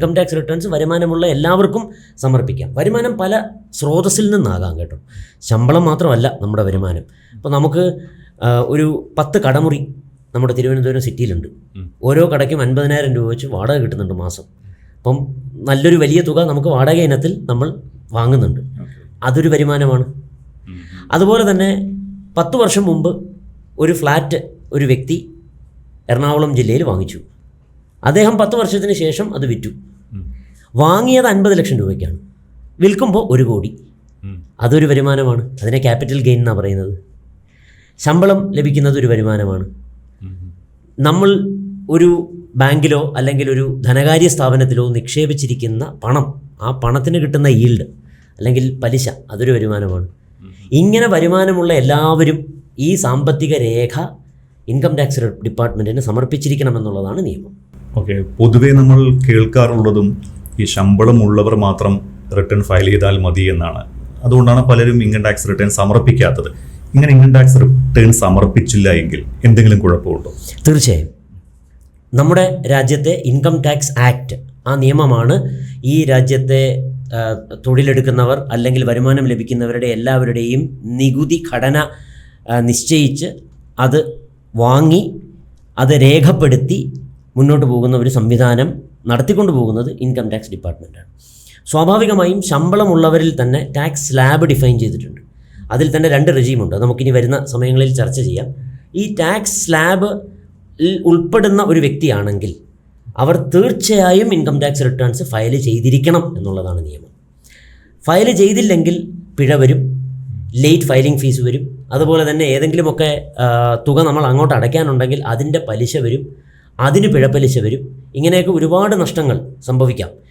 Income tax returns വരുമാനമുള്ള എല്ലാവർക്കും സമർപ്പിക്കാം. വരുമാനം പല സ്രോതസ്സിൽ നിന്നാകാം കേട്ടോ. ശമ്പളം മാത്രമല്ല നമ്മുടെ വരുമാനം. ഇപ്പോൾ നമുക്ക് ഒരു 10 കടമുറി നമ്മുടെ തിരുവനന്തപുരം സിറ്റിയിലുണ്ട്. ഓരോ കടയ്ക്കും 50,000 രൂപ വെച്ച് വാടക കിട്ടുന്നുണ്ട് മാസം. അപ്പം നല്ലൊരു വലിയ തുക നമുക്ക് വാടക ഇനത്തിൽ നമ്മൾ വാങ്ങുന്നുണ്ട്. അതൊരു വരുമാനമാണ്. അതുപോലെ തന്നെ 10 വർഷം മുമ്പ് ഒരു ഫ്ലാറ്റ് ഒരു വ്യക്തി എറണാകുളം ജില്ലയിൽ വാങ്ങിച്ചു. അദ്ദേഹം 10 വർഷത്തിന് ശേഷം അത് വിറ്റു. വാങ്ങിയത് 50 ലക്ഷം രൂപയ്ക്കാണ്, വിൽക്കുമ്പോൾ 1 കോടി. അതൊരു വരുമാനമാണ്. അതിനെ ക്യാപിറ്റൽ ഗെയിൻ എന്നാണ് പറയുന്നത്. ശമ്പളം ലഭിക്കുന്നത് ഒരു വരുമാനമാണ്. നമ്മൾ ഒരു ബാങ്കിലോ അല്ലെങ്കിൽ ഒരു ധനകാര്യ സ്ഥാപനത്തിലോ നിക്ഷേപിച്ചിരിക്കുന്ന പണം, ആ പണത്തിന് കിട്ടുന്ന ഈൽഡ് അല്ലെങ്കിൽ പലിശ, അതൊരു വരുമാനമാണ്. ഇങ്ങനെ വരുമാനമുള്ള എല്ലാവരും ഈ സാമ്പത്തിക രേഖ ഇൻകം ടാക്സ് ഡിപ്പാർട്ട്മെൻറ്റിന് സമർപ്പിച്ചിരിക്കണമെന്നുള്ളതാണ് നിയമം. ഓക്കെ, പൊതുവേ നമ്മൾ കേൾക്കാറുള്ളതും ഈ ശമ്പളമുള്ളവർ മാത്രം റിട്ടേൺ ഫയൽ ചെയ്താൽ മതി എന്നാണ്. അതുകൊണ്ടാണ് പലരും ഇൻകം ടാക്സ് റിട്ടേൺ സമർപ്പിക്കാത്തത്. ഇങ്ങനെ ഇൻകം ടാക്സ് റിട്ടേൺ സമർപ്പിച്ചില്ല എങ്കിൽ എന്തെങ്കിലും കുഴപ്പമുണ്ടോ? തീർച്ചയായും. നമ്മുടെ രാജ്യത്തെ ഇൻകം ടാക്സ് ആക്ട്, ആ നിയമമാണ് ഈ രാജ്യത്തെ തൊഴിലെടുക്കുന്നവർ അല്ലെങ്കിൽ വരുമാനം ലഭിക്കുന്നവരുടെ എല്ലാവരുടെയും നികുതി ഘടന നിശ്ചയിച്ച് അത് വാങ്ങി അത് രേഖപ്പെടുത്തി മുന്നോട്ട് പോകുന്ന ഒരു സംവിധാനം നടത്തിക്കൊണ്ടു പോകുന്നത് ഇൻകം ടാക്സ് ഡിപ്പാർട്ട്മെൻറ്റാണ്. സ്വാഭാവികമായും ശമ്പളമുള്ളവരിൽ തന്നെ ടാക്സ് സ്ലാബ് ഡിഫൈൻ ചെയ്തിട്ടുണ്ട്. അതിൽ തന്നെ 2 റെജീമുണ്ട്. നമുക്കിനി വരുന്ന സമയങ്ങളിൽ ചർച്ച ചെയ്യാം. ഈ ടാക്സ് സ്ലാബ് ഉൾപ്പെടുന്ന ഒരു വ്യക്തിയാണെങ്കിൽ അവർ തീർച്ചയായും ഇൻകം ടാക്സ് റിട്ടേൺസ് ഫയൽ ചെയ്തിരിക്കണം എന്നുള്ളതാണ് നിയമം. ഫയൽ ചെയ്തില്ലെങ്കിൽ പിഴ വരും, ലേറ്റ് ഫയലിംഗ് ഫീസ് വരും. അതുപോലെ തന്നെ ഏതെങ്കിലുമൊക്കെ തുക നമ്മൾ അങ്ങോട്ട് അടയ്ക്കാനുണ്ടെങ്കിൽ അതിൻ്റെ പലിശ വരും, അതിന് പിഴപ്പലിശ വരും. ഇങ്ങനെയൊക്കെ ഒരുപാട് നഷ്ടങ്ങൾ സംഭവിക്കാം.